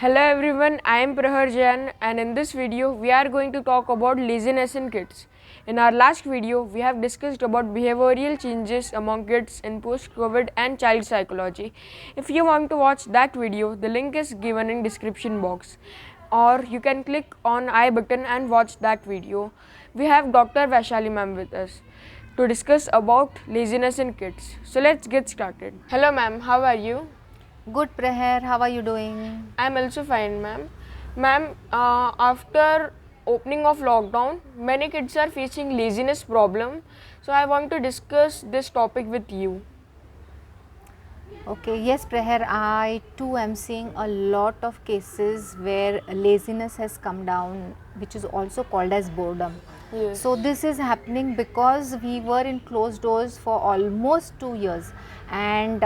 Hello everyone, I am Prahar Jain and in this video we are going to talk about laziness in kids. In our last video, we have discussed about behavioral changes among kids in post-COVID and child psychology. If you want to watch that video, the link is given in description box or you can click on I button and watch that video. We have Dr. Vaishali ma'am with us to discuss about laziness in kids. So let's get started. Hello ma'am, how are you? Good, Praher. How are you doing? I'm also fine, ma'am. Ma'am, after opening of lockdown, many kids are facing laziness problem. So I want to discuss this topic with you. Okay, yes, Praher. I too am seeing a lot of cases where laziness has come down, which is also called as boredom. Yes. So this is happening because we were in closed doors for almost 2 years, and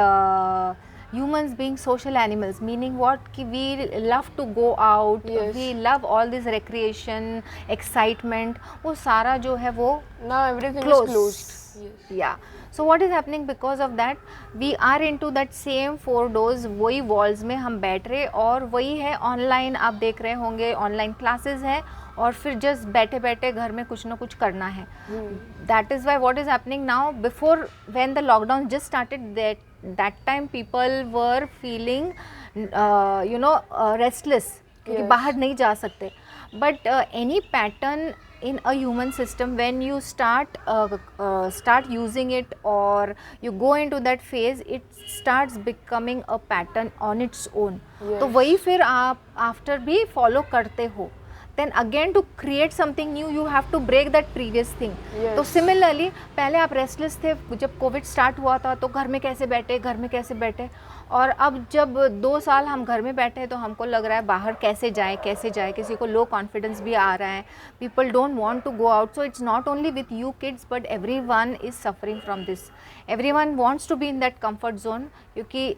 humans being social animals, meaning what ki we love to go out, Yes. we love all this recreation, excitement, वो सारा जो है वो Now everything closed. is closed. Yes. Yeah. So what is happening because of that? We are into that same four doors, वही walls में हम बैठ रहे और वही है online आप देख रहे होंगे online classes है और फिर just बैठे बैठे घर में कुछ ना कुछ करना है. That is why what is happening now, before when the lockdown just started, that time people were feeling restless क्योंकि Yes. बाहर नहीं जा सकते. But any pattern in a human system, when you start using it or you go into that phase, it starts becoming a pattern on its own. Yes. तो वही फिर आप after भी follow करते हो. Then again to create something new, you have to break that previous thing. Yes. तो similarly पहले आप restless थे, जब कोविड स्टार्ट हुआ था तो घर में कैसे बैठे और अब जब 2 साल हम घर में बैठे तो हमको लग रहा है बाहर कैसे जाए, किसी को लो कॉन्फिडेंस भी आ रहा है, people don't want to go out. So it's not only with you kids but everyone is suffering from this. Everyone wants to be in that comfort zone, क्योंकि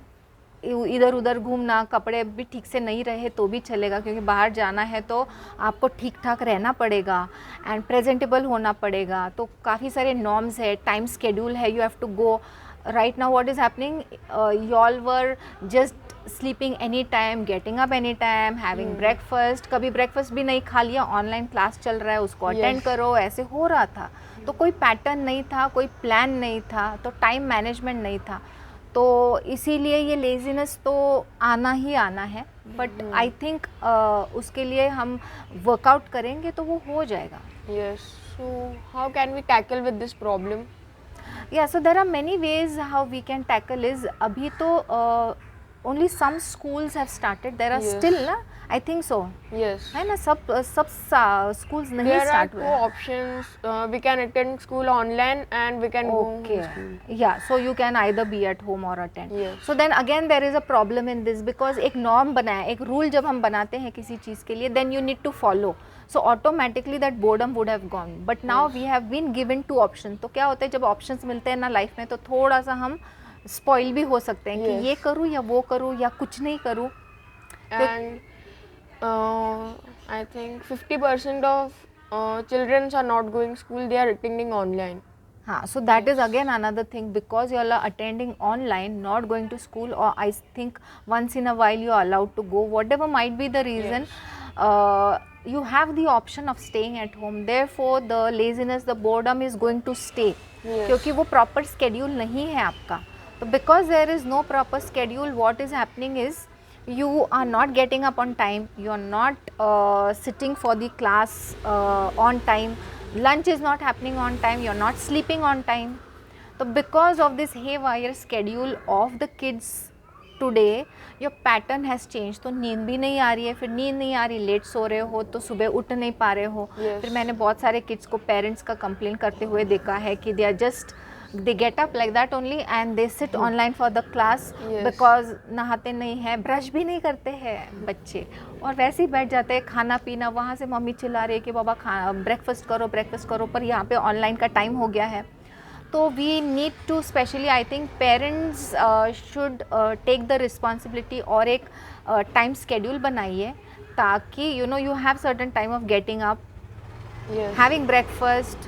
इधर उधर घूमना, कपड़े भी ठीक से नहीं रहे तो भी चलेगा क्योंकि बाहर जाना है तो आपको ठीक ठाक रहना पड़ेगा एंड प्रेजेंटेबल होना पड़ेगा. तो काफ़ी सारे नॉर्म्स है, टाइम स्केड्यूल है, you have to go. Right now what is happening, y'all were just sleeping anytime, getting up anytime, having breakfast. कभी breakfast भी नहीं खा लिया, online class चल रहा है उसको attend करो, ऐसे हो रहा था. तो कोई pattern नहीं था, कोई plan नहीं था, तो time management नहीं था. तो इसीलिए ये laziness तो आना ही आना है. But I think उसके लिए हम workout करेंगे तो वो हो जाएगा. Yes. So how can we tackle with this problem? Yeah, so there are many ways how we can tackle is abhi to only some schools have started. There are Yes. still na, I think so. Yes. है ना, सब schools नहीं There are start two हुए हैं. options. We can attend school online and we can go Okay. to school. Yeah, so you can either be at home or attend. Yes. So then again there is a problem in this because एक norm बना है, एक rule जब हम बनाते हैं किसी चीज़ के लिए, then you need to follow. So automatically that boredom would have gone. But now we have been given 2 options. तो क्या होता है जब options मिलते हैं ना लाइफ में तो थोड़ा सा हम spoil भी हो सकते हैं कि Yes. ये करूँ या वो करूँ या कुछ नहीं करूँ. And I think 50% of children are not going school, they are attending online. हाँ, so that is again another thing because you all are attending online, not going to school, or I think once in a while you are allowed to go, whatever might be the reason. You have the option of staying at home, therefore the laziness, the boredom is going to stay. Yes. क्योंकि वो proper schedule नहीं है आपका. तो because there is no proper schedule, what is happening is you are not getting up on time, you are not sitting for the class on time, lunch is not happening on time, you are not sleeping on time. So because of this haywire schedule of the kids today, your pattern has changed. तो नींद भी नहीं आ रही है, फिर नींद नहीं आ रही, लेट सो रहे हो तो सुबह उठ नहीं पा रहे हो. Yes. फिर मैंने बहुत सारे किड्स को पेरेंट्स का कंप्लेन करते हुए देखा है कि they get up like that only and they sit online for the class. Yes. because नहाते नहीं हैं, ब्रश भी नहीं करते हैं बच्चे और वैसे ही बैठ जाते हैं. खाना पीना वहाँ से मम्मी चिल्ला रही है कि बाबा ब्रेकफास्ट करो, पर यहाँ पे ऑनलाइन का टाइम हो गया है. तो we need to specially I think parents should take the responsibility और एक टाइम स्केड्यूल बनाइए ताकि you have certain time of getting up, Yes. having breakfast,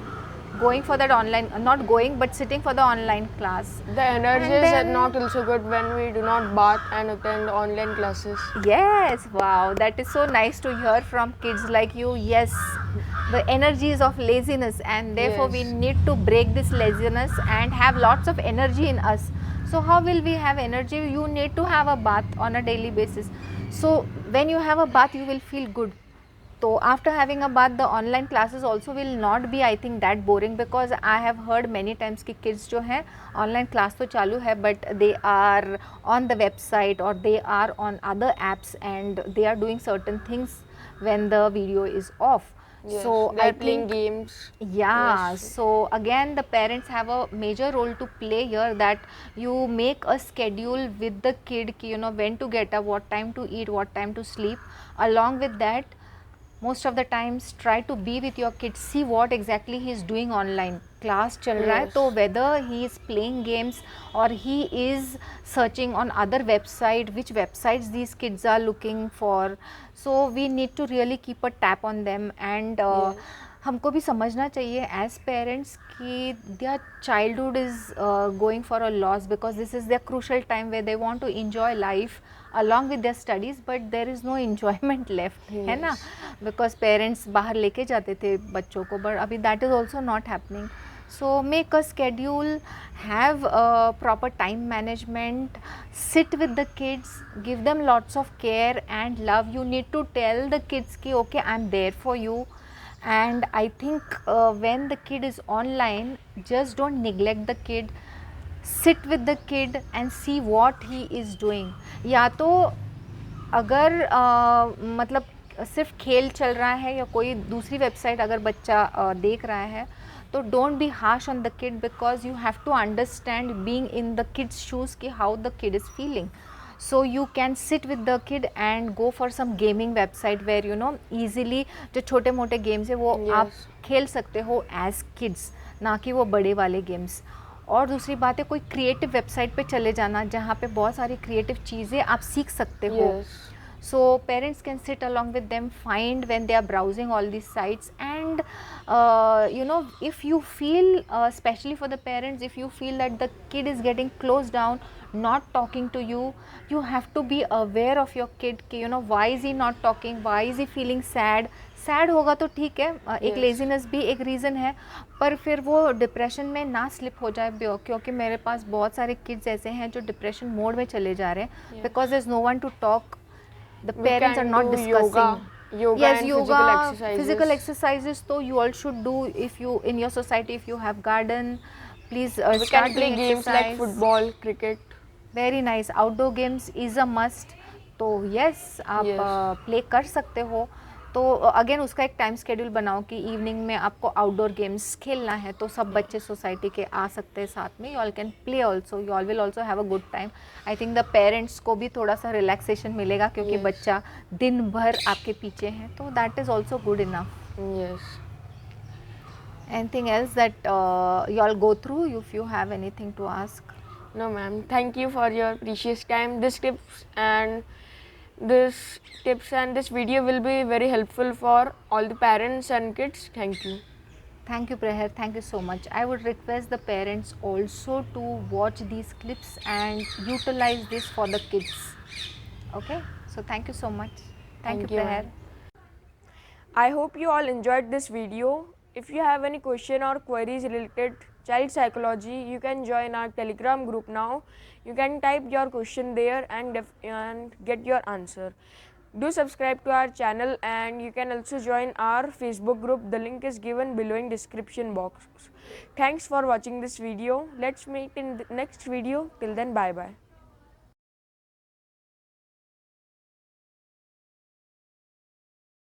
going for that online, not going but sitting for the online class. The energy And is then- not also good when we do not bath and attend online classes. Yes, wow, that is so nice to hear from kids like you. Yes, the energy is of laziness, and therefore we Yes. need to break this laziness and have lots of energy in us. So how will we have energy? You need to have a bath on a daily basis. So when you have a bath, you will feel good. So after having a bath, the online classes also will not be, I think, that boring, because I have heard many times कि kids जो हैं online class तो चालू है, but they are on the website or they are on other apps and they are doing certain things when the video is off. Yes. So They I are playing think, games. yeah, Yes. so again the parents have a major role to play here, that you make a schedule with the kid कि you know when to get up, what time to eat, what time to sleep. Along with that, most of the times try to be with your kids, see what exactly he is doing online. Class चल रहा है Yes. तो whether he is playing games or he is searching on other website, which websites these kids are looking for. So we need to really keep a tap on them, and Yes. हमको भी समझना चाहिए as parents कि their childhood is going for a loss, because this is their crucial time where they want to enjoy life along with their studies, but there is no enjoyment left, है ना, because parents बाहर लेके जाते थे बच्चों को, but अभी that is also not happening. So make a schedule, have a proper time management, sit with the kids, give them lots of care and love. You need to tell the kids कि okay, I'm there for you. And I think when the kid is online, just don't neglect the kid, sit with the kid and see what he is doing. या तो अगर मतलब सिर्फ खेल चल रहा है या कोई दूसरी वेबसाइट अगर बच्चा देख रहा है, तो don't be harsh on the kid, because you have to understand being in the kid's shoes कि how the kid is feeling. So you can sit with the kid and go for some gaming website where you know easily जो छोटे मोटे games है वो आप Yes. खेल सकते हो एज किड्स, ना कि वो बड़े वाले गेम्स. और दूसरी बात है कोई क्रिएटिव वेबसाइट पे चले जाना जहाँ पे बहुत सारी क्रिएटिव चीज़ें आप सीख सकते हो. Yes. So parents can sit along with them, find when they are browsing all these sites, and you know, if you feel especially for the parents, if you feel that the kid is getting closed down, not talking to you, you have to be aware of your kid कि you know why is he not talking, why is he feeling sad. Sad होगा तो ठीक है, एक Yes. Laziness भी एक reason है, पर फिर वो डिप्रेशन में ना स्लिप हो जाए, क्योंकि मेरे पास बहुत सारे किड्स ऐसे हैं जो डिप्रेशन मोड में चले जा रहे हैं, because there is no one to talk. The We parents are can not do discussing. yoga Yes, and yoga, physical exercises. So you all should do, if you in your society, if you have garden, please We start can play doing games like exercise. football, cricket. Very nice. Outdoor games is a must. तो yes, आप Yes. Play कर सकते हो. तो again उसका एक time schedule बनाओ कि इवनिंग में आपको आउटडोर गेम्स खेलना है, तो सब बच्चे सोसाइटी के आ सकते हैं साथ में. You all can play also, you all will also have a good time. I think the parents को भी थोड़ा सा रिलैक्सेशन मिलेगा, क्योंकि Yes. बच्चा दिन भर आपके पीछे है, तो that is also good enough. Yes. Anything else that you all go through, if you have anything to ask? No, ma'am. Thank you for your precious time. This video will be very helpful for all the parents and kids. Thank you. Thank you, Praher. Thank you so much. I would request the parents also to watch these clips and utilize this for the kids. Okay? So thank you so much. Thank you, Praher. ma'am. I hope you all enjoyed this video. If you have any question or queries related child psychology, you can join our Telegram group now. You can type your question there and get your answer. Do subscribe to our channel, and you can also join our Facebook group. The link is given below in description box. Thanks for watching this video. Let's meet in the next video. Till then, bye bye.